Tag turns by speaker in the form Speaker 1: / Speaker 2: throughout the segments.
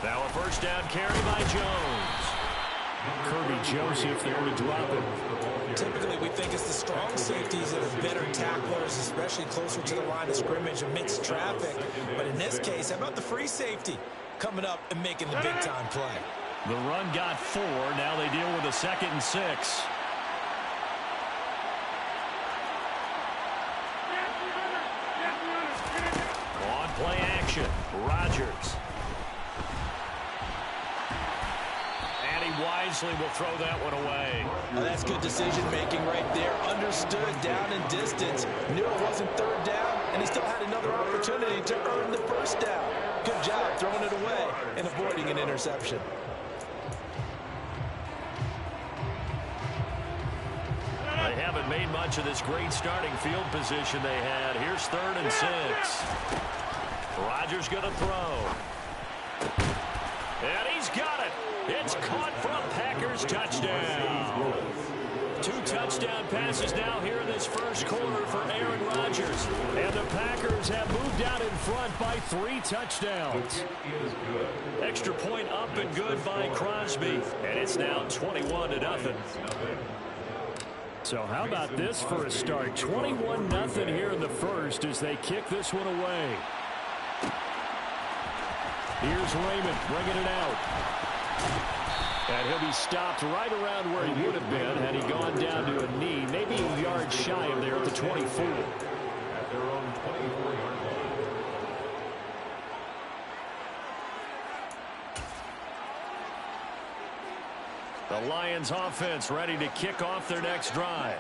Speaker 1: Now a first down carry by Jones.
Speaker 2: Kirby Joseph there to drop it.
Speaker 3: Typically, we think it's the strong safeties that are better tacklers, especially closer to the line of scrimmage amidst traffic. But in this case, how about the free safety coming up and making the big-time play?
Speaker 1: The run got 4. Now they deal with a 2nd and 6. On play action, Rodgers. And he wisely will throw that one away.
Speaker 3: Now that's good decision-making right there. Understood down and distance. Knew it wasn't 3rd down, and he still had another opportunity to earn the 1st down. Good job throwing it away and avoiding an interception.
Speaker 1: They haven't made much of this great starting field position they had. Here's 3rd and 6. Rodgers going to throw. And he's got it. It's caught for a Packers touchdown. 2 touchdown passes now here in this first quarter for Aaron Rodgers. And the Packers have moved out in front by 3 touchdowns. Extra point up and good by Crosby. And it's now 21-0. So how about this for a start? 21-0 here in the first as they kick this one away. Here's Raymond bringing it out. And he'll be stopped right around where he would have been had he gone down to a knee, maybe a yard shy of there at the 24.
Speaker 4: At their own 24-yard line.
Speaker 1: The Lions offense ready to kick off their next drive.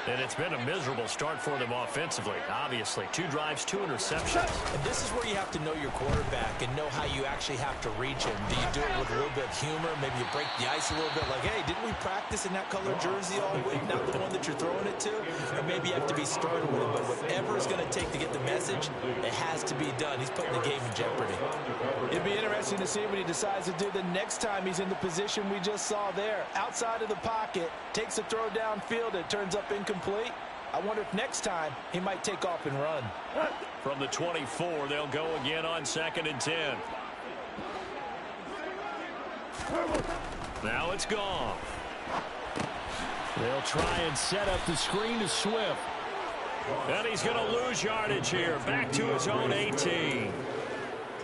Speaker 1: And it's been a miserable start for them offensively. Obviously, 2 drives, 2 interceptions.
Speaker 3: And this is where you have to know your quarterback and know how you actually have to reach him. Do you do it with a little bit of humor? Maybe you break the ice a little bit like, hey, didn't we practice in that color jersey all week? Not the one that you're throwing it to? Or maybe you have to be stern with it. But whatever it's going to take to get the message, it has to be done. He's putting the game in jeopardy. It'd be interesting to see what he decides to do the next time he's in the position we just saw there. Outside of the pocket, takes a throw downfield, it turns up incomplete. I wonder if next time he might take off and run.
Speaker 1: From the 24, they'll go again on 2nd and 10. Now it's gone.
Speaker 2: They'll try and set up the screen to Swift.
Speaker 1: And he's going to lose yardage here. Back to his own 18.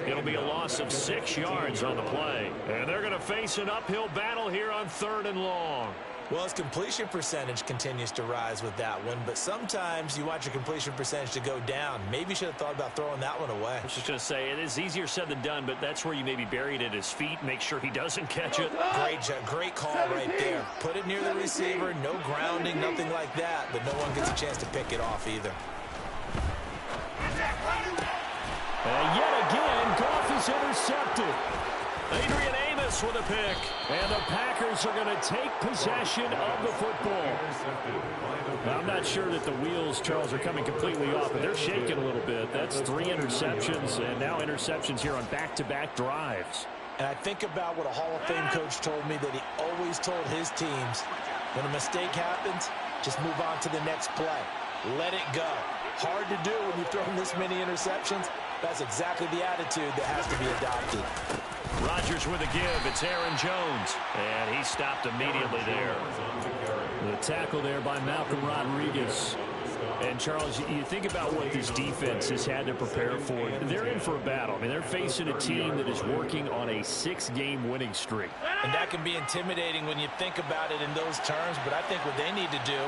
Speaker 1: It'll be a loss of 6 yards on the play. And they're going to face an uphill battle here on 3rd and long.
Speaker 3: Well, his completion percentage continues to rise with that one, but sometimes you want your completion percentage to go down. Maybe you should have thought about throwing that one away.
Speaker 1: I was just going to say, it is easier said than done, but that's where you maybe bury it at his feet, make sure he doesn't catch it.
Speaker 3: Great call right there. Put it near the receiver, no grounding, nothing like that, but no one gets a chance to pick it off either.
Speaker 2: And yet again, Goff is intercepted.
Speaker 1: Adrian Amos with a pick.
Speaker 2: And the Packers are going to take possession of the football. Now, I'm not sure that the wheels, Charles, are coming completely off, but they're shaking a little bit. That's 3 interceptions, and now interceptions here on back-to-back drives.
Speaker 3: And I think about what a Hall of Fame coach told me that he always told his teams, when a mistake happens, just move on to the next play. Let it go. Hard to do when you've thrown this many interceptions. That's exactly the attitude that has to be adopted.
Speaker 1: Rodgers with a give. It's Aaron Jones. And he stopped immediately there.
Speaker 2: The tackle there by Malcolm Rodriguez. And, Charles, you think about what this defense has had to prepare for. They're in for a battle. I mean, they're facing a team that is working on a 6-game winning streak.
Speaker 3: And that can be intimidating when you think about it in those terms. But I think what they need to do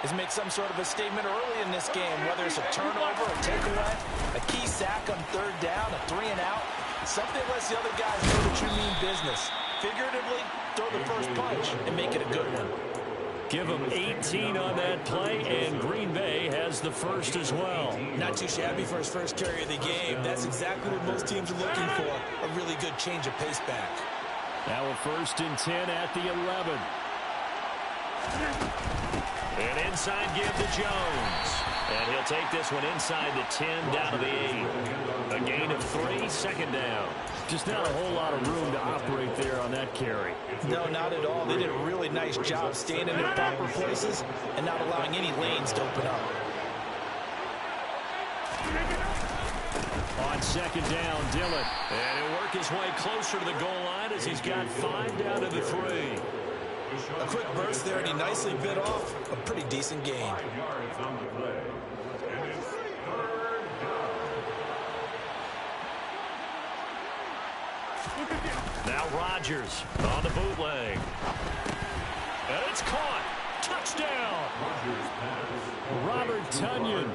Speaker 3: is make some sort of a statement early in this game, whether it's a turnover, a takeaway, a key sack on 3rd down, a 3-and-out. Something lets the other guys know that you mean business. Figuratively, throw the first punch and make it a good one.
Speaker 1: Give them 18 on that play, and Green Bay has the first as well.
Speaker 3: Not too shabby for his first carry of the game. That's exactly what most teams are looking for, a really good change of pace back.
Speaker 2: Now a 1st and 10 at the 11.
Speaker 1: An inside give to Jones. And he'll take this one inside the 10 down to the 8. A gain of 3, 2nd down.
Speaker 2: Just not a whole lot of room to operate there on that carry.
Speaker 3: No, not at all. They did a really nice job staying in their proper places and not allowing any lanes to open up.
Speaker 2: On second down, Dillon.
Speaker 1: And he'll work his way closer to the goal line as he's got 5 down to the 3.
Speaker 3: A quick burst there, and he nicely bit off a pretty decent gain.
Speaker 4: 5 yards on the play. And it's 3rd down.
Speaker 1: Now Rodgers on the bootleg. And it's caught. Touchdown.
Speaker 2: Robert Tonyan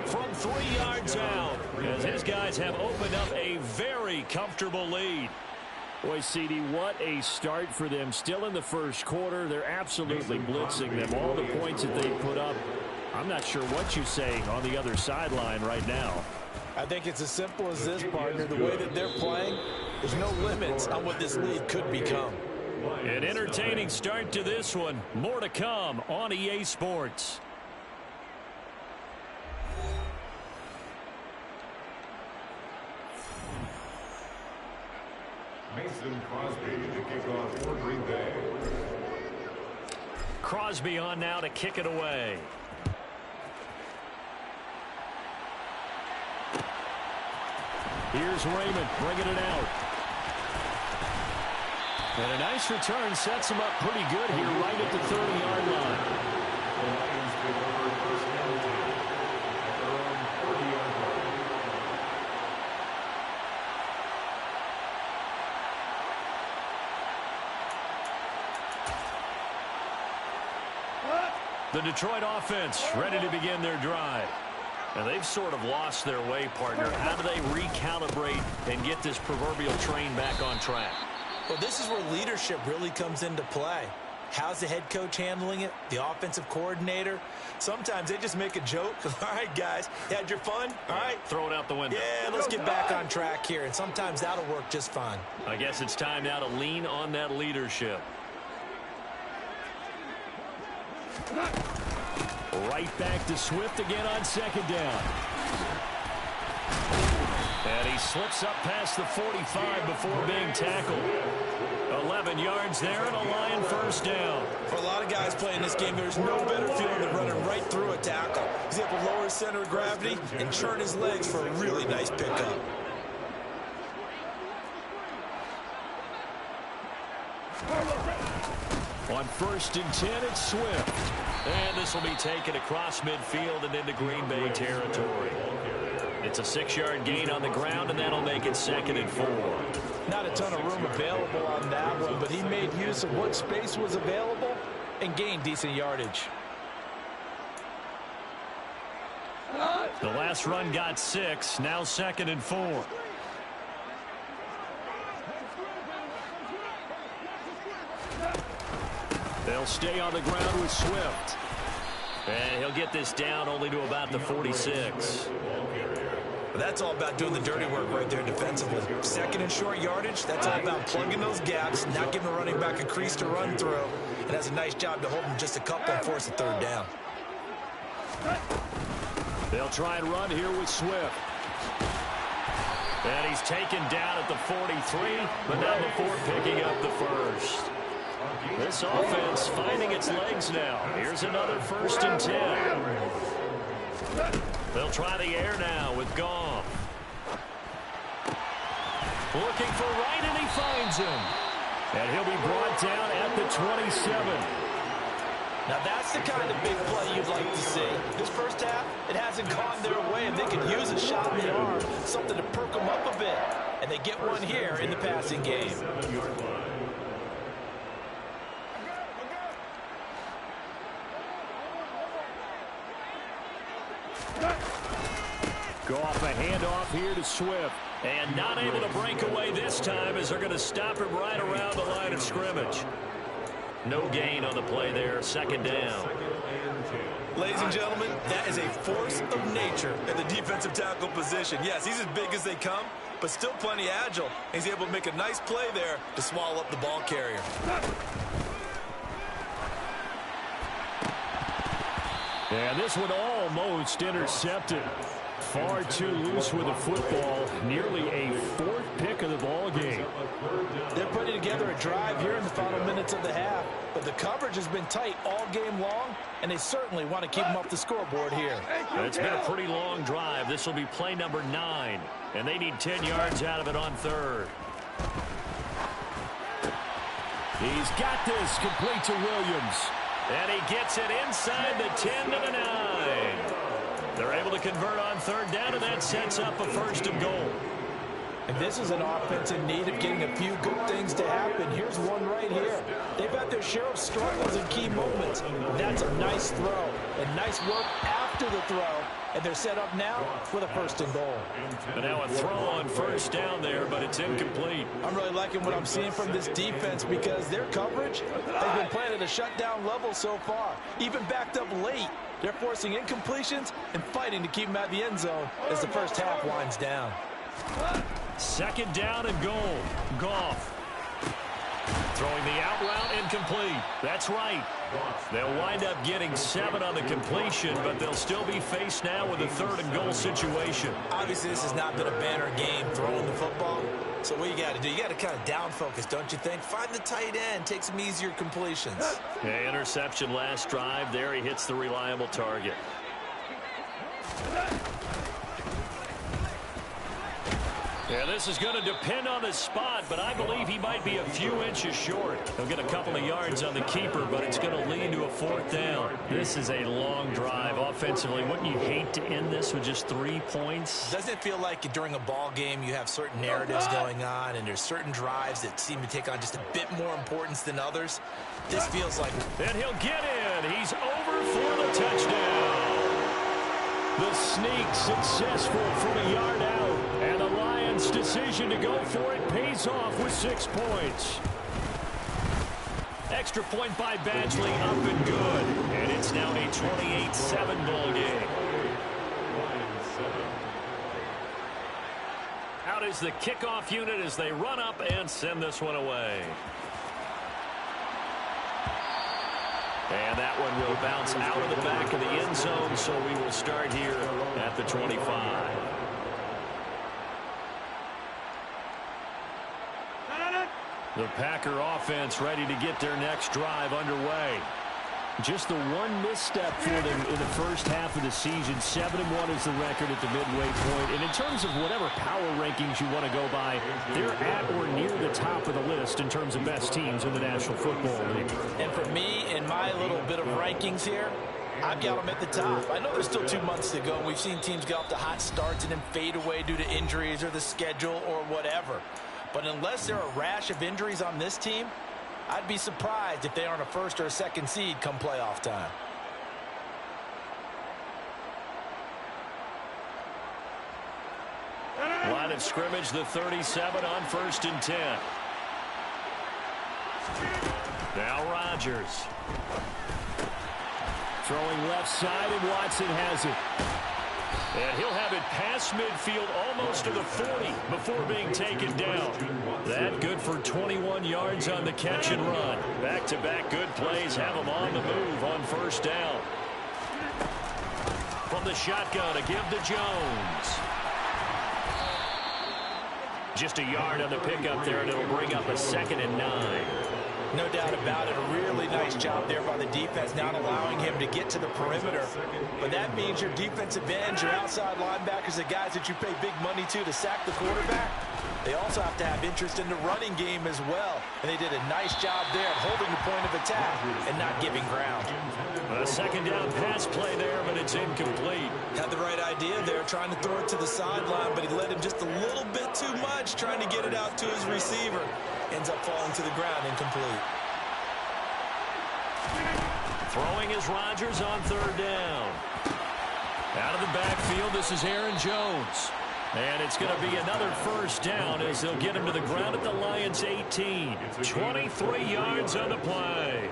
Speaker 1: From 3 yards out, as his guys have opened up a very comfortable lead.
Speaker 2: Boy, CD, what a start for them. Still in the first quarter. They're absolutely blitzing them. All the points that they put up, I'm not sure what you're saying on the other sideline right now.
Speaker 3: I think it's as simple as this, partner. The way that they're playing, there's no limits on what this lead could become.
Speaker 1: An entertaining start to this one. More to come on EA Sports.
Speaker 4: Mason Crosby to kick off for Green Bay.
Speaker 1: Crosby on now to kick it away.
Speaker 2: Here's Raymond bringing it out. And a nice return sets him up pretty good here right at the 30-yard line.
Speaker 4: The Lions pick over first down team at their own 40-yard line.
Speaker 1: The Detroit offense ready to begin their drive. And they've sort of lost their way, partner. How do they recalibrate and get this proverbial train back on track?
Speaker 3: Well, this is where leadership really comes into play. How's the head coach handling it? The offensive coordinator? Sometimes they just make a joke. All right, guys, you had your fun? All right.
Speaker 1: Throw it out the window.
Speaker 3: Yeah, let's get back on track here. And sometimes that'll work just fine.
Speaker 1: I guess it's time now to lean on that leadership.
Speaker 2: Right back to Swift again on second down.
Speaker 1: And he slips up past the 45 before being tackled. 11 yards there and a Lion first down.
Speaker 3: For a lot of guys playing this game, there's no better feeling than running right through a tackle. He's able to lower his center of gravity and churn his legs for a really nice pickup.
Speaker 2: On 1st and 10, it's Swift.
Speaker 1: And this will be taken across midfield and into Green Bay territory. It's a 6-yard gain on the ground, and that'll make it 2nd and 4.
Speaker 3: Not a ton of room available on that one, but he made use of what space was available and gained decent yardage.
Speaker 1: The last run got 6, now 2nd and 4.
Speaker 2: They'll stay on the ground with Swift.
Speaker 1: And he'll get this down only to about the 46.
Speaker 3: That's all about doing the dirty work right there defensively. 2nd and short yardage, that's all about plugging those gaps, not giving the running back a crease to run through. It has a nice job to hold him just a couple and force a 3rd down.
Speaker 2: They'll try and run here with Swift.
Speaker 1: And he's taken down at the 43, but not before picking up the first. This offense finding its legs now. Here's another 1st and 10. They'll try the air now with Goff. Looking for right, and he finds him.
Speaker 2: And he'll be brought down at the 27.
Speaker 3: Now that's the kind of big play you'd like to see. This first half, it hasn't gone their way, and they could use a shot in the arm, something to perk them up a bit. And they get one here in the passing game.
Speaker 2: Goff a handoff here to Swift.
Speaker 1: And not able to break away this time as they're going to stop him right around the line of scrimmage. No gain on the play there, 2nd down.
Speaker 3: Ladies and gentlemen, that is a force of nature in the defensive tackle position. Yes, he's as big as they come, but still plenty agile. He's able to make a nice play there to swallow up the ball carrier.
Speaker 2: And this one almost intercepted. Far too loose with the football. Nearly a fourth pick of the ball game.
Speaker 3: They're putting together a drive here in the final minutes of the half, but the coverage has been tight all game long, and they certainly want to keep them off the scoreboard here.
Speaker 1: It's been a pretty long drive. This will be play number 9, and they need 10 yards out of it on third.
Speaker 2: He's got this, complete to Williams.
Speaker 1: And he gets it inside the 10 to the 9. They're able to convert on third down, and that sets up a first and goal.
Speaker 3: And this is an offense in need of getting a few good things to happen. Here's one right here. They've had their share of struggles in key moments. That's a nice throw and nice work after the throw. And they're set up now with a first and goal.
Speaker 1: And now a throw on first down there, but it's incomplete.
Speaker 3: I'm really liking what I'm seeing from this defense because their coverage has been playing at a shutdown level so far. Even backed up late, they're forcing incompletions and fighting to keep them at the end zone as the first half winds down.
Speaker 1: Second down and goal. Goff throwing the out route, incomplete. That's right. They'll wind up getting 7 on the completion, but they'll still be faced now with a third and goal situation.
Speaker 3: Obviously, this has not been a banner game throwing the football. So what you got to do, you got to kind of down focus, don't you think? Find the tight end, take some easier completions.
Speaker 1: Yeah, interception last drive. There he hits the reliable target. Yeah, this is going to depend on the spot, but I believe he might be a few inches short. He'll get a couple of yards on the keeper, but it's going to lead to a fourth down. This is a long drive offensively. Wouldn't you hate to end this with just 3 points?
Speaker 3: Doesn't it feel like during a ball game you have certain narratives going on and there's certain drives that seem to take on just a bit more importance than others? This feels like...
Speaker 1: And he'll get in. He's over for the touchdown.
Speaker 2: The sneak successful from a yard out. And the Lions' decision to go for it pays off with 6 points.
Speaker 1: Extra point by Badgley, up and good. And it's now a 28-7 ball game. Out is the kickoff unit as they run up and send this one away. And that one will bounce out of the back of the end zone, so we will start here at the 25. The Packer offense ready to get their next drive underway.
Speaker 2: Just the one misstep for them in the first half of the season. 7-1 is the record at the midway point. And in terms of whatever power rankings you want to go by, they're at or near the top of the list in terms of best teams in the National Football League.
Speaker 3: And for me, in my little bit of rankings here, I've got them at the top. I know there's still 2 months to go. We've seen teams get off to hot starts and then fade away due to injuries or the schedule or whatever. But unless there are a rash of injuries on this team, I'd be surprised if they aren't a first or a second seed come playoff time.
Speaker 1: Line of scrimmage, the 37 on 1st and 10. Now Rodgers.
Speaker 2: Throwing left side, and Watson has it.
Speaker 1: And he'll have it past midfield almost to the 40 before being taken down. That good for 21 yards on the catch and run. Back-to-back good plays have him on the move on first down. From the shotgun, a give to Jones. Just a yard on the pickup there, and it'll bring up a 2nd and 9.
Speaker 3: No doubt about it. A really nice job there by the defense, not allowing him to get to the perimeter. But that means your defensive ends, your outside linebackers, the guys that you pay big money to sack the quarterback, they also have to have interest in the running game as well. And they did a nice job there of holding the point of attack and not giving ground.
Speaker 1: A 2nd down pass play there, but it's incomplete.
Speaker 3: Had the right idea there, trying to throw it to the sideline, but he led him just a little bit too much, trying to get it out to his receiver. Ends up falling to the ground, incomplete.
Speaker 1: Throwing is Rodgers on 3rd down. Out of the backfield, this is Aaron Jones. And it's going to be another first down as they'll get him to the ground at the Lions' 18. 23 yards on the play.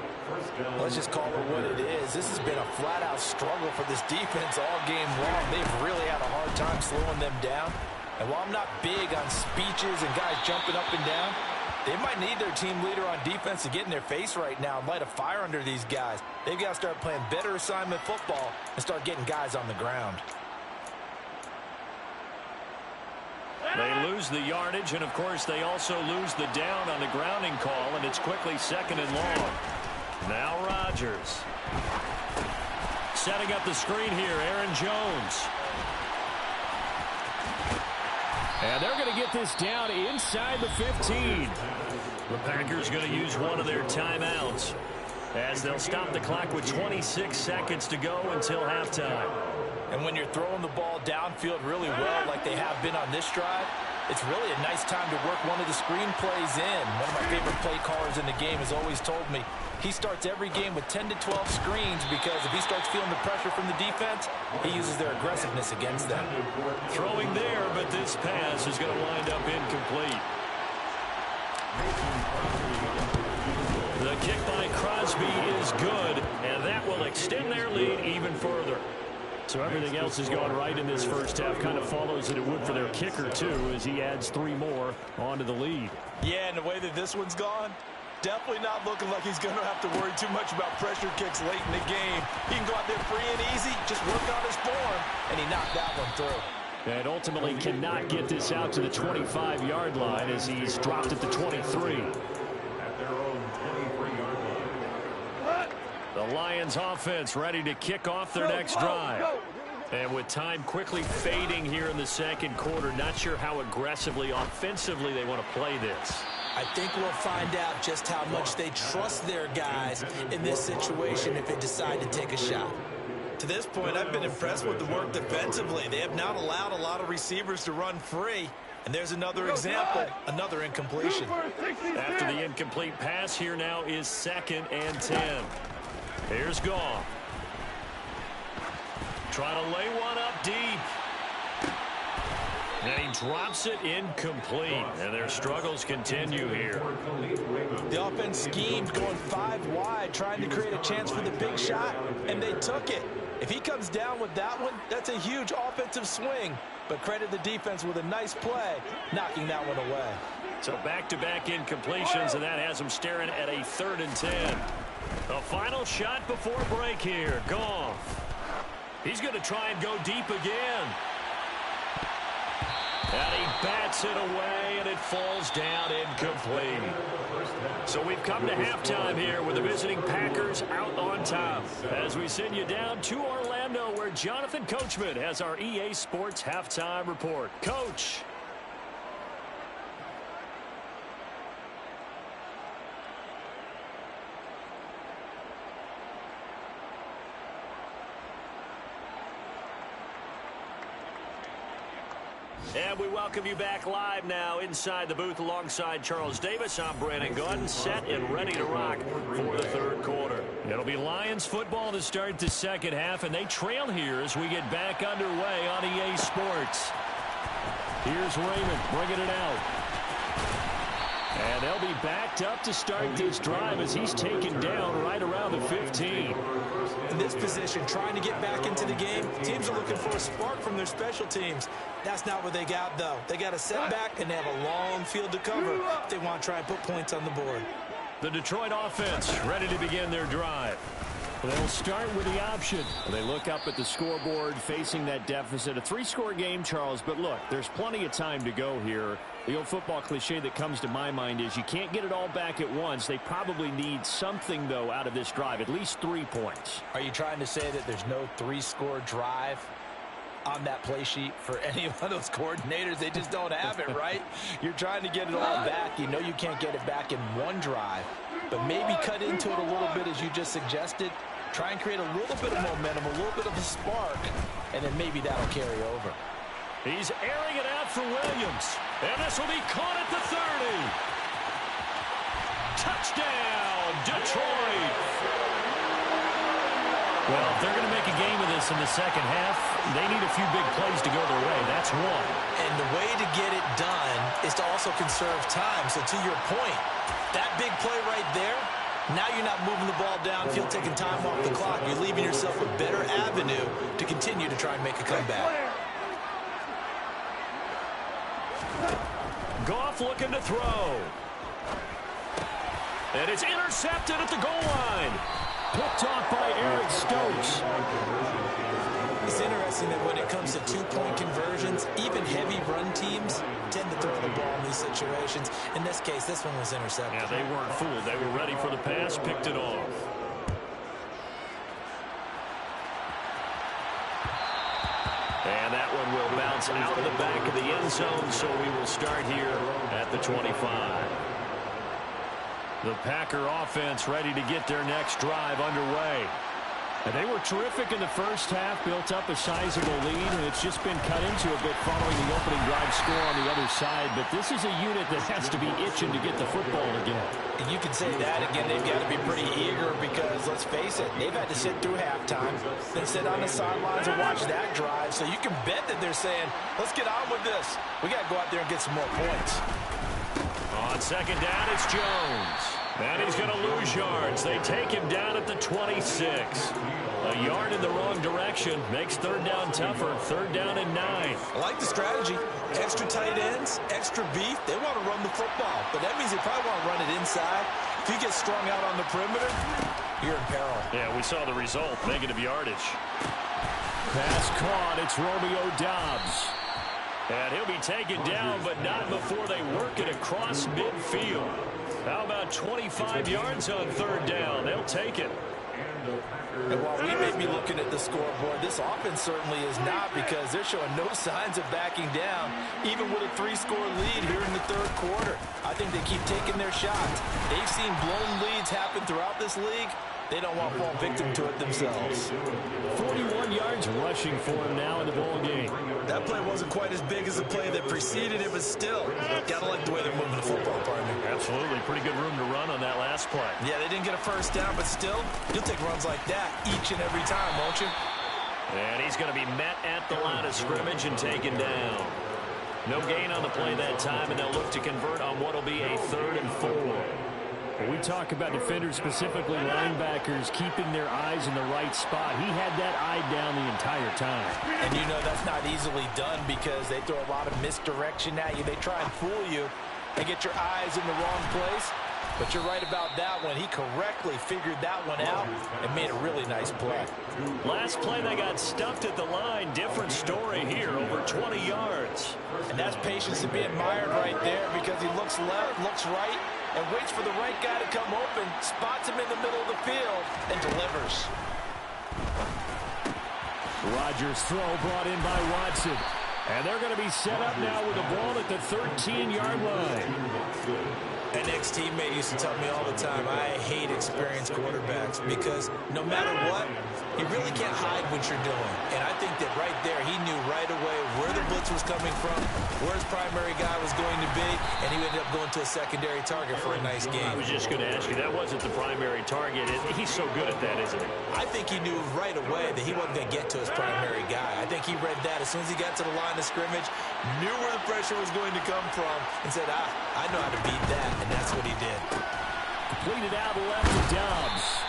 Speaker 3: Let's just call it what it is. This has been a flat-out struggle for this defense all game long. They've really had a hard time slowing them down. And while I'm not big on speeches and guys jumping up and down, they might need their team leader on defense to get in their face right now and light a fire under these guys. They've got to start playing better assignment football and start getting guys on the ground.
Speaker 2: They lose the yardage, and, of course, they also lose the down on the grounding call, and it's quickly second and long. Now Rodgers. Setting up the screen here, Aaron Jones. And they're going to get this down inside the 15. The Packers going to use one of their timeouts as they'll stop the clock with 26 seconds to go until halftime.
Speaker 3: And when you're throwing the ball downfield really well like they have been on this drive, it's really a nice time to work one of the screen plays in. One of my favorite play callers in the game has always told me he starts every game with 10 to 12 screens because if he starts feeling the pressure from the defense, he uses their aggressiveness against them.
Speaker 2: Throwing there, but this pass is going to wind up incomplete. The kick by Crosby is good, and that will extend their lead even further. So everything else is going right in this first half. Kind of follows that it would for their kicker, too, as he adds 3 more onto the lead.
Speaker 3: Yeah, and the way that this one's gone, definitely not looking like he's going to have to worry too much about pressure kicks late in the game. He can go out there free and easy, just work on his form, and he knocked that one through.
Speaker 2: And ultimately cannot get this out to the 25-yard line as he's dropped at the 23. The Lions offense ready to kick off their next drive. And with time quickly fading here in the second quarter, not sure how aggressively, offensively they want to play this.
Speaker 3: I think we'll find out just how much they trust their guys in this situation if they decide to take a shot. To this point, I've been impressed with the work defensively. They have not allowed a lot of receivers to run free. And there's another example, another incompletion.
Speaker 2: After the incomplete pass, here now is 2nd and 10. Here's Goff. Trying to lay one up deep. And he drops it incomplete. And their struggles continue here.
Speaker 3: The offense schemed going 5 wide, trying to create a chance for the big shot, and they took it. If he comes down with that one, that's a huge offensive swing. But credit the defense with a nice play, knocking that one away.
Speaker 2: So back-to-back incompletions, and that has them staring at a 3rd and 10. A final shot before break here. Goff. He's going to try and go deep again. And he bats it away, and it falls down incomplete. So we've come to halftime here with the visiting Packers out on top. As we send you down to Orlando, where Jonathan Coachman has our EA Sports halftime report. Coach. And we welcome you back live now inside the booth alongside Charles Davis. I'm Brandon Gaudin, set and ready to rock for the 3rd quarter. It'll be Lions football to start the second half, and they trail here as we get back underway on EA Sports. Here's Raymond bringing it out. And they'll be backed up to start this drive as he's taken down right around the 15.
Speaker 3: In this position, trying to get back into the game, teams are looking for a spark from their special teams. That's not what they got, though. They got a setback, and they have a long field to cover if they want to try and put points on the board.
Speaker 2: The Detroit offense ready to begin their drive. They'll start with the option. They look up at the scoreboard facing that deficit. A 3-score game, Charles, but look, there's plenty of time to go here. The old football cliche that comes to my mind is you can't get it all back at once. They probably need something, though, out of this drive, at least 3 points.
Speaker 3: Are you trying to say that there's no 3-score drive on that play sheet for any one of those coordinators? They just don't have it, right? You're trying to get it all back. You know you can't get it back in one drive, but maybe cut into it a little bit as you just suggested. Try and create a little bit of momentum, a little bit of a spark, and then maybe that'll carry over.
Speaker 2: He's airing it out for Williams, and this will be caught at the 30. Touchdown, Detroit. Well, if they're going to make a game of this in the second half, they need a few big plays to go their way. That's one.
Speaker 3: And the way to get it done is to also conserve time. So to your point, that big play right there, now you're not moving the ball downfield, taking time off the clock. You're leaving yourself a better avenue to continue to try and make a comeback.
Speaker 2: Goff looking to throw. And it's intercepted at the goal line. Picked off by Eric Stokes.
Speaker 3: It's interesting that when it comes to two-point conversions, even heavy run teams tend to throw the ball in these situations. In this case, this one was intercepted.
Speaker 2: Yeah, they weren't fooled. They were ready for the pass, picked it off. And that one will bounce out of the back of the end zone, so we will start here at the 25. The Packer offense ready to get their next drive underway. And they were terrific in the first half, built up a sizable lead, and it's just been cut into a bit following the opening drive score on the other side. But this is a unit that has to be itching to get the football again.
Speaker 3: And you can say that again. They've got to be pretty eager because, let's face it, they've had to sit through halftime, then sit on the sidelines and watch that drive. So you can bet that they're saying, let's get on with this. We got to go out there and get some more points.
Speaker 2: On second down, it's Jones. And he's going to lose yards. They take him down at the 26. A yard in the wrong direction makes third down tougher. Third down and 9.
Speaker 3: I like the strategy. Extra tight ends, extra beef. They want to run the football, but that means they probably want to run it inside. If you get strung out on the perimeter, you're in peril.
Speaker 2: Yeah, we saw the result. Negative yardage. Pass caught. It's Romeo Doubs. And he'll be taken down, but not before they work it across midfield. How about 25 yards on third down? They'll take it.
Speaker 3: And while we may be looking at the scoreboard, this offense certainly is not, because they're showing no signs of backing down, even with a 3-score lead here in the third quarter. I think they keep taking their shots. They've seen blown leads happen throughout this league. They don't want to fall victim to it themselves.
Speaker 2: 41 yards rushing for him now in the ball game.
Speaker 3: That play wasn't quite as big as the play that preceded it, but still, gotta like the way they're moving the football, partner.
Speaker 2: Absolutely. Pretty good room to run on that last play.
Speaker 3: Yeah, they didn't get a first down, but still, you'll take runs like that each and every time, won't you?
Speaker 2: And he's going to be met at the line of scrimmage and taken down. No gain on the play that time, and they'll look to convert on what will be a 3rd and 4. When we talk about defenders, specifically linebackers, keeping their eyes in the right spot, he had that eye down the entire time.
Speaker 3: And you know that's not easily done because they throw a lot of misdirection at you. They try and fool you and get your eyes in the wrong place. But you're right about that one. He correctly figured that one out and made a really nice play.
Speaker 2: Last play, they got stuffed at the line. Different story here, over 20 yards.
Speaker 3: And that's patience to be admired right there, because he looks left, looks right, and waits for the right guy to come open, spots him in the middle of the field, and delivers.
Speaker 2: Rodgers' throw brought in by Watson. And they're going to be set up now with the ball at the 13-yard line.
Speaker 3: An ex-teammate used to tell me all the time, I hate experienced quarterbacks, because no matter what, you really can't hide what you're doing. And I think that right there, he knew right away where the blitz was coming from, where his primary guy was going to be, and he ended up going to a secondary target for a nice game.
Speaker 2: I was just going to ask you, that wasn't the primary target. He's so good at that, isn't he?
Speaker 3: I think he knew right away that he wasn't going to get to his primary guy. I think he read that as soon as he got to the line of scrimmage, knew where the pressure was going to come from, and said, I know how to beat that, and that's what he did.
Speaker 2: Completed out left to Doubs.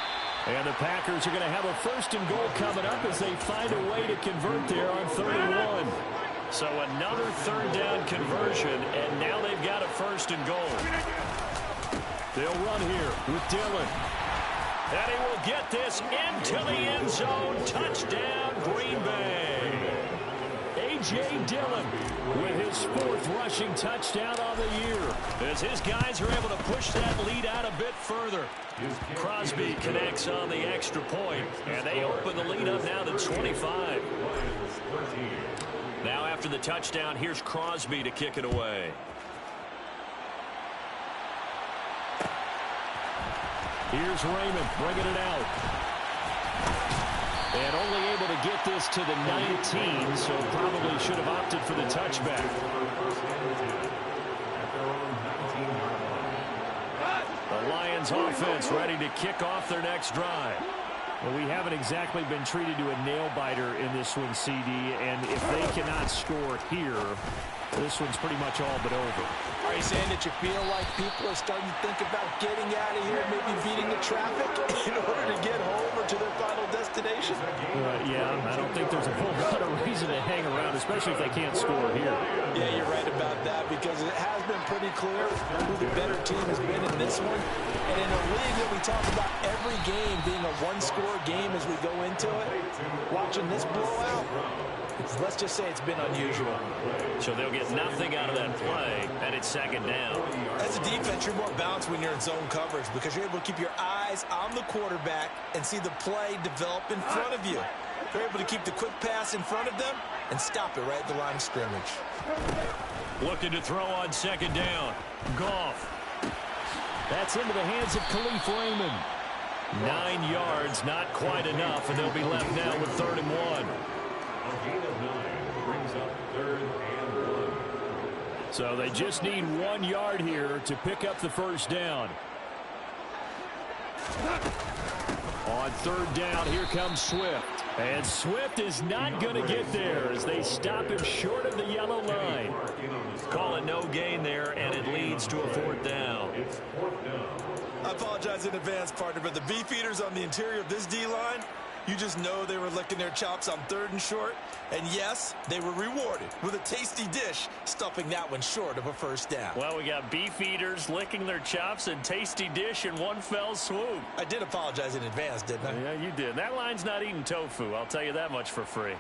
Speaker 2: And the Packers are going to have a 1st and goal coming up as they find a way to convert there on 3rd and 1. So another 3rd down conversion, and now they've got a 1st and goal. They'll run here with Dillon. And he will get this into the end zone. Touchdown, Green Bay. A.J. Dillon with his 4th rushing touchdown on the year, as his guys are able to push that lead out a bit further. Crosby connects on the extra point, and they open the lead up now to 25. Now after the touchdown, here's Crosby to kick it away. Here's Raymond bringing it out. And only able to get this to the 19, so probably should have opted for the touchback. The Lions offense ready to kick off their next drive. Well, we haven't exactly been treated to a nail-biter in this one, CD, and if they cannot score here, this one's pretty much all but over.
Speaker 3: Are you saying that you feel like people are starting to think about getting out of here, maybe beating the traffic in order to get home or to their final destination?
Speaker 2: Yeah, I don't think there's a whole lot of reason to hang around especially if they can't score here.
Speaker 3: Yeah, you're right about that, because it has been pretty clear who the better team has been in this one. And in a league that we talk about every game being a one-score game as we go into it, watching this blowout, let's just say it's been unusual.
Speaker 1: So they'll get nothing out of that play, and it's second down.
Speaker 3: As a defense, you're more balanced when you're in zone coverage because you're able to keep your eyes on the quarterback and see the play develop in front of you. You're able to keep the quick pass in front of them and stop it right at the line of scrimmage.
Speaker 1: Looking to throw on second down. Goff.
Speaker 2: That's into the hands of Khalif Raymond.
Speaker 1: 9 yards, not quite enough, and they'll be left now with 3rd and 1.
Speaker 4: A gain of 9 brings up 3rd and 1.
Speaker 2: So they just need 1 yard here to pick up the first down. On 3rd down, here comes Swift. And Swift is not going to get there as they stop him short of the yellow line.
Speaker 1: Call it no gain there, and it leads to a 4th down.
Speaker 4: It's 4th down.
Speaker 3: I apologize in advance, partner, but the beefeaters on the interior of this D-line, you just know they were licking their chops on 3rd and short. And yes, they were rewarded with a tasty dish, stuffing that one short of a first down.
Speaker 1: Well, we got beef eaters licking their chops and tasty dish in one fell swoop.
Speaker 3: I did apologize in advance, didn't I?
Speaker 1: Yeah, you did. That line's not eating tofu. I'll tell you that much for free.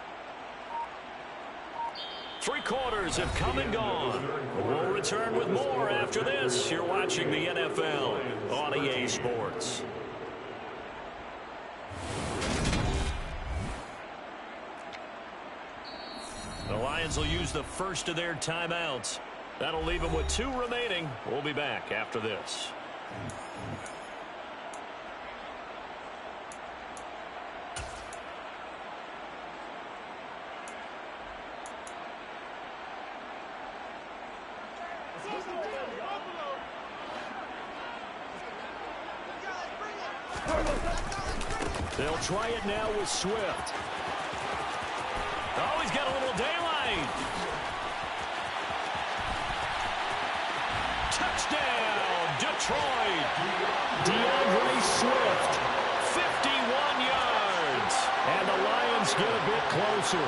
Speaker 1: 3 quarters have come and gone. We'll return with more after this. You're watching the NFL on EA Sports. The Lions will use the first of their timeouts. That'll leave them with 2 remaining. We'll be back after this.
Speaker 2: They'll try it now with Swift.
Speaker 1: Oh, he's got a little daylight. Touchdown, Detroit.
Speaker 2: DeAndre Swift.
Speaker 1: 51 yards.
Speaker 2: And the Lions get a bit closer.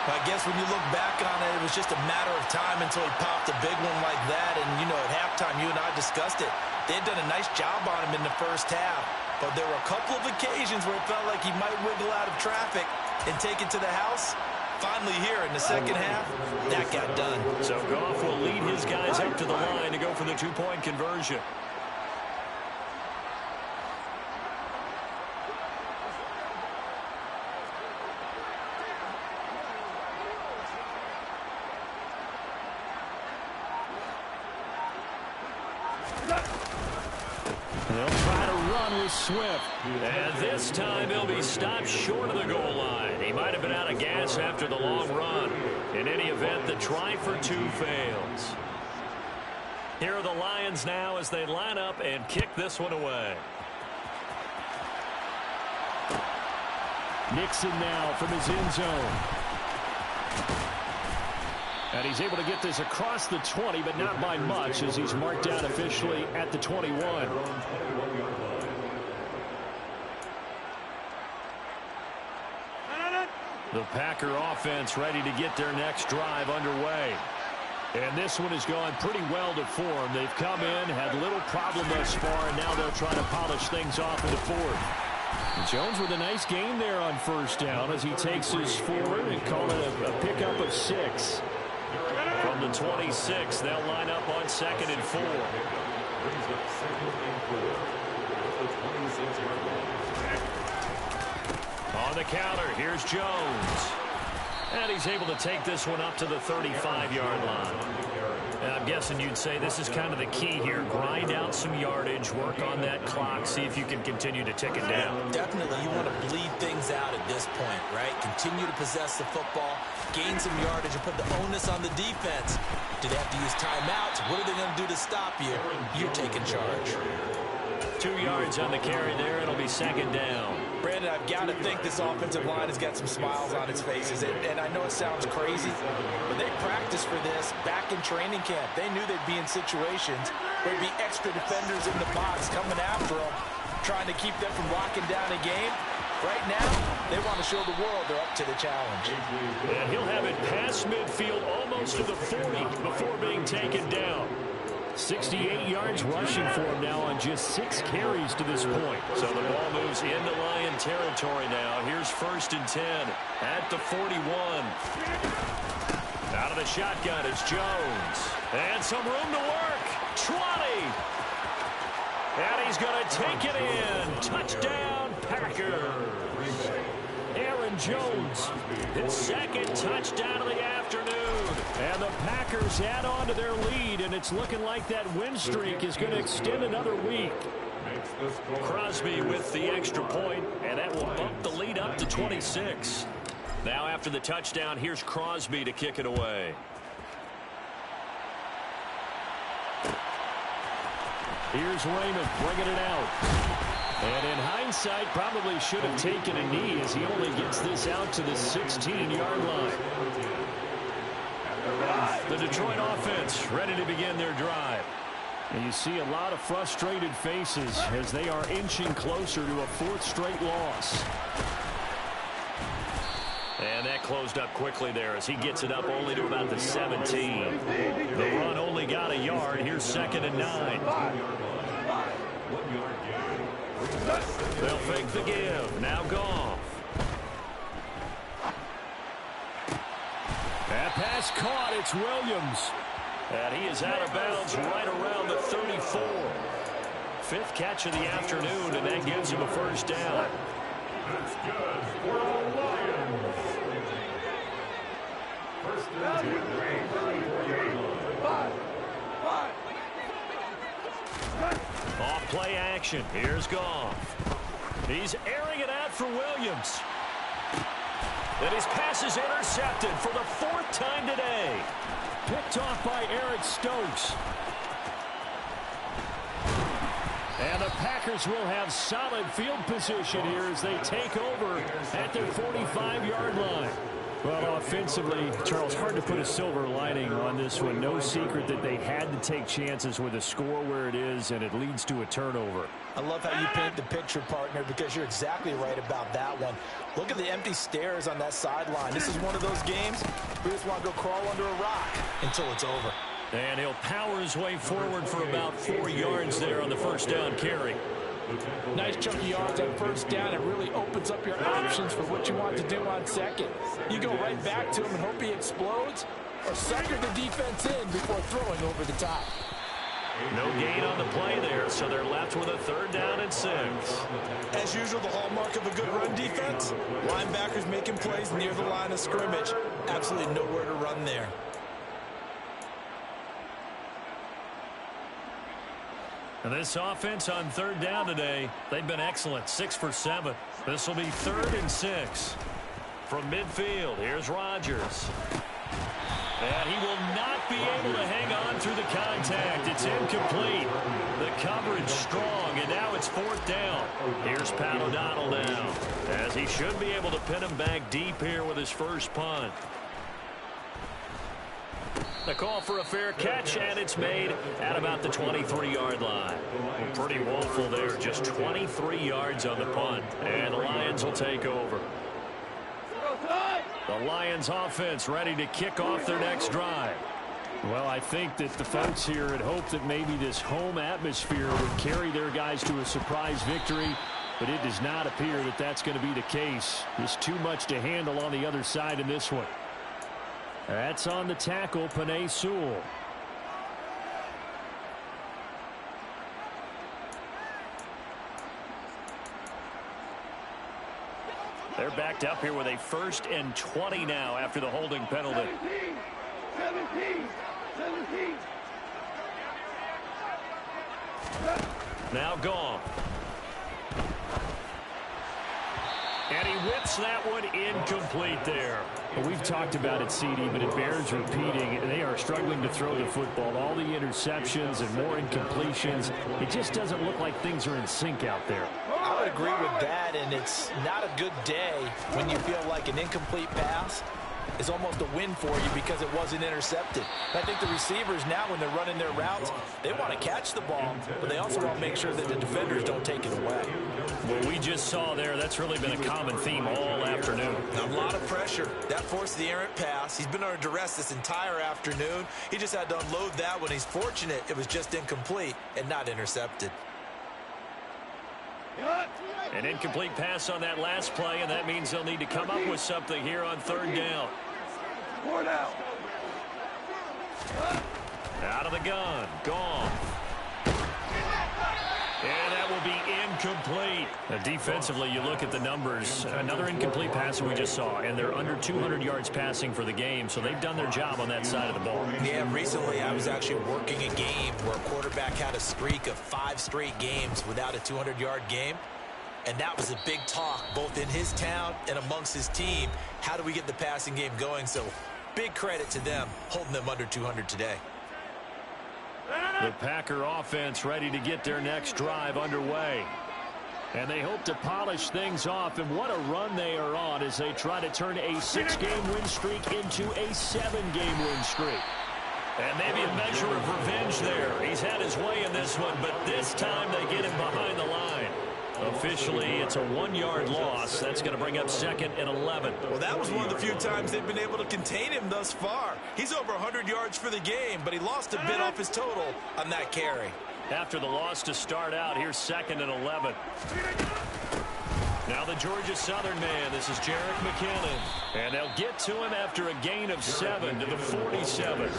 Speaker 3: I guess when you look back on it, it was just a matter of time until he popped a big one like that. And, you know, at halftime, you and I discussed it. They had done a nice job on him in the first half. But there were a couple of occasions where it felt like he might wiggle out of traffic and take it to the house. Finally here in the second half, that got done.
Speaker 1: So Goff will lead his guys up to the line to go for the 2-point conversion.
Speaker 2: They'll try to run with Swift.
Speaker 1: And this time he'll be stopped short of the goal line. He might have been out of gas after the long run. In any event, the try for 2 fails. Here are the Lions now as they line up and kick this one away.
Speaker 2: Nixon now from his end zone. And he's able to get this across the 20, but not by much as he's marked down officially at the 21.
Speaker 1: The Packer offense ready to get their next drive underway.
Speaker 2: And this one has gone pretty well to form. They've come in, had little problem thus far, and now they'll try to polish things off in the 4th. Jones with a nice gain there on first down as he takes his forward and call it a pickup of 6.
Speaker 1: From the 26, they'll line up on 2nd and 4. On the counter, here's Jones. And he's able to take this one up to the 35-yard line. And I'm guessing you'd say this is kind of the key here. Grind out some yardage, work on that clock, see if you can continue to tick it down.
Speaker 3: Definitely, you want to bleed things out at this point, right? Continue to possess the football, gain some yardage, and put the onus on the defense. Do they have to use timeouts? What are they going to do to stop you? You're taking charge.
Speaker 1: 2 yards on the carry there. It'll be 2nd down.
Speaker 3: Brandon, I've got to think this offensive line has got some smiles on its faces. And I know it sounds crazy, but they practiced for this back in training camp. They knew they'd be in situations where there'd be extra defenders in the box coming after them, trying to keep them from locking down a game. Right now, they want to show the world they're up to the challenge.
Speaker 1: And he'll have it past midfield almost to the 40 before being taken down. 68 yards rushing for him now on just 6 carries to this point. So the ball moves into Lion territory now. Here's 1st and 10 at the 41. Out of the shotgun is Jones. And some room to work. 20. And he's going to take it in. Touchdown, Packers. Aaron Jones, his 2nd touchdown of the afternoon. And the Packers add on to their lead, and it's looking like that win streak is going to extend another week. Crosby with the extra point, and that will bump the lead up to 26. Now after the touchdown, here's Crosby to kick it away. Here's Raymond bringing it out. And in hindsight, probably should have taken a knee as he only gets this out to the 16-yard line. The Detroit offense ready to begin their drive. And you see a lot of frustrated faces as they are inching closer to a 4th straight loss. And that closed up quickly there as he gets it up only to about the 17. The run only got a yard. Here's 2nd and 9. They'll fake the give. Now Goff. That pass caught. It's Williams. And he is out of bounds right around the 34. 5th catch of the afternoon, and that gives him a 1st down.
Speaker 4: That's good for the Lions. 1st and 10.
Speaker 1: Off play action. Here's Goff. He's airing it out for Williams. And his pass is intercepted for the 4th time today. Picked off by Eric Stokes. And the Packers will have solid field position here as they take over at their 45-yard line. Well, offensively, Charles, hard to put a silver lining on this one. No secret that they had to take chances with a score where it is, and it leads to a turnover.
Speaker 3: I love how you paint the picture, partner, because you're exactly right about that one. Look at the empty stares on that sideline. This is one of those games where you just want to go crawl under a rock until it's over.
Speaker 1: And he'll power his way forward for about 4 yards there on the 1st down carry.
Speaker 5: Nice chunky yards on 1st down. It really opens up your options for what you want to do on 2nd. You go right back to him and hope he explodes, or sucker the defense in before throwing over the top.
Speaker 1: No gain on the play there, so they're left with a 3rd down and 6.
Speaker 3: As usual, the hallmark of a good run defense, linebackers making plays near the line of scrimmage. Absolutely nowhere to run there.
Speaker 1: And this offense on 3rd down today, they've been excellent, 6 for 7. This will be 3rd and 6. From midfield, here's Rodgers. And he will not be able to hang on through the contact. It's incomplete. The coverage strong, and now it's 4th down. Here's Pat O'Donnell now, as he should be able to pin him back deep here with his 1st punt. The call for a fair catch, and it's made at about the 23-yard line. Pretty woeful there, just 23 yards on the punt, and the Lions will take over. The Lions offense ready to kick off their next drive. Well, I think that the folks here had hoped that maybe this home atmosphere would carry their guys to a surprise victory, but it does not appear that that's going to be the case. There's too much to handle on the other side in this one. That's on the tackle, Penei Sewell. They're backed up here with a 1st and 20 now after the holding penalty. 17. Now Goff. And he whips that one incomplete there.
Speaker 2: Well, we've talked about it, CD, but it bears repeating. They are struggling to throw the football. All the interceptions and more incompletions. It just doesn't look like things are in sync out there.
Speaker 3: I would agree with that, and it's not a good day when you feel like an incomplete pass is almost a win for you because it wasn't intercepted. And I think the receivers now, when they're running their routes, they want to catch the ball, but they also want to make sure that the defenders don't take it away.
Speaker 2: What we just saw there, that's really been a common theme all afternoon.
Speaker 3: A lot of pressure. That forced the errant pass. He's been under duress this entire afternoon. He just had to unload that one. He's fortunate it was just incomplete and not intercepted.
Speaker 2: An incomplete pass on that last play, and that means they'll need to come up with something here on third down. Out of the gun. Gone. And that will be incomplete. Now, defensively, you look at the numbers. Another incomplete pass that we just saw, and they're under 200 yards passing for the game, so they've done their job on that side of the ball.
Speaker 3: Yeah, recently I was actually working a game where a quarterback had a streak of 5 straight games without a 200-yard game, and that was a big talk both in his town and amongst his team. How do we get the passing game going? So big credit to them holding them under 200 today.
Speaker 2: The Packer offense ready to get their next drive underway. And they hope to polish things off, and what a run they are on as they try to turn a 6-game win streak into a 7-game win streak. And maybe a measure of revenge there. He's had his way in this one, but this time they get him behind the line. Officially, it's a 1-yard loss. That's going to bring up 2nd and 11.
Speaker 3: Well, that was one of the few times they've been able to contain him thus far. He's over 100 yards for the game, but he lost a bit off his total on that carry.
Speaker 2: After the loss to start out, here's 2nd and 11. Now the Georgia Southern man, this is Jerick McKinnon. And they'll get to him after a gain of 7 to the 47.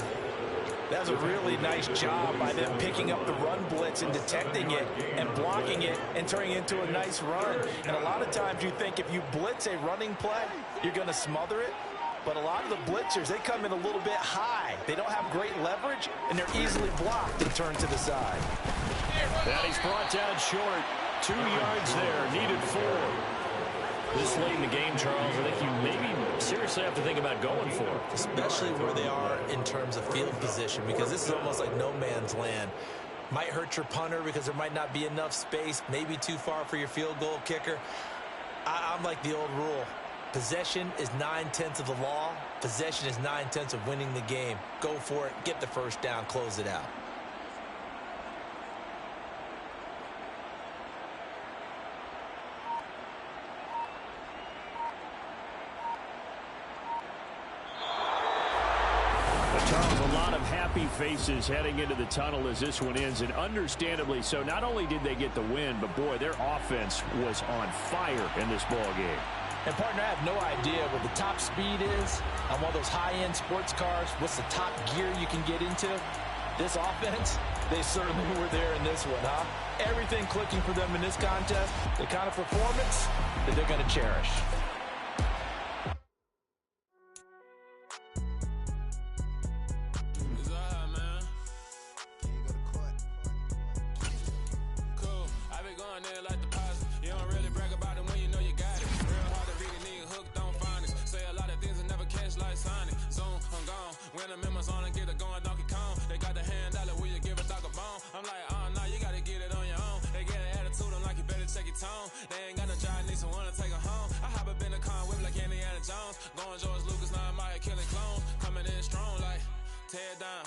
Speaker 3: That's a really nice job by them picking up the run blitz and detecting it and blocking it and turning it into a nice run. And a lot of times you think if you blitz a running play, you're going to smother it. But a lot of the blitzers, they come in a little bit high. They don't have great leverage, and they're easily blocked and turned to the side.
Speaker 2: And he's brought down short. 2 yards there, needed 4. This late in the game, Charles, I think you maybe seriously have to think about going for it.
Speaker 3: Especially where they are in terms of field position, because this is almost like no man's land. Might hurt your punter because there might not be enough space, maybe too far for your field goal kicker. I'm like the old rule. Possession is 9/10 of the law. Possession is 9/10 of winning the game. Go for it, get the first down, close it out.
Speaker 2: Charles, a lot of happy faces heading into the tunnel as this one ends, and understandably so. Not only did they get the win, but boy, their offense was on fire in this ball game.
Speaker 5: And partner, I have no idea what the top speed is on one of those high-end sports cars. What's the top gear you can get into? This offense, they certainly were there in this one, huh? Everything clicking for them in this contest, the kind of performance that they're going to cherish.
Speaker 6: They ain't got no job, need someone to take her home. I hop up in the car, whip like Indiana Jones. Going George Lucas, now I'm out here killing clones. Coming in strong like tear down.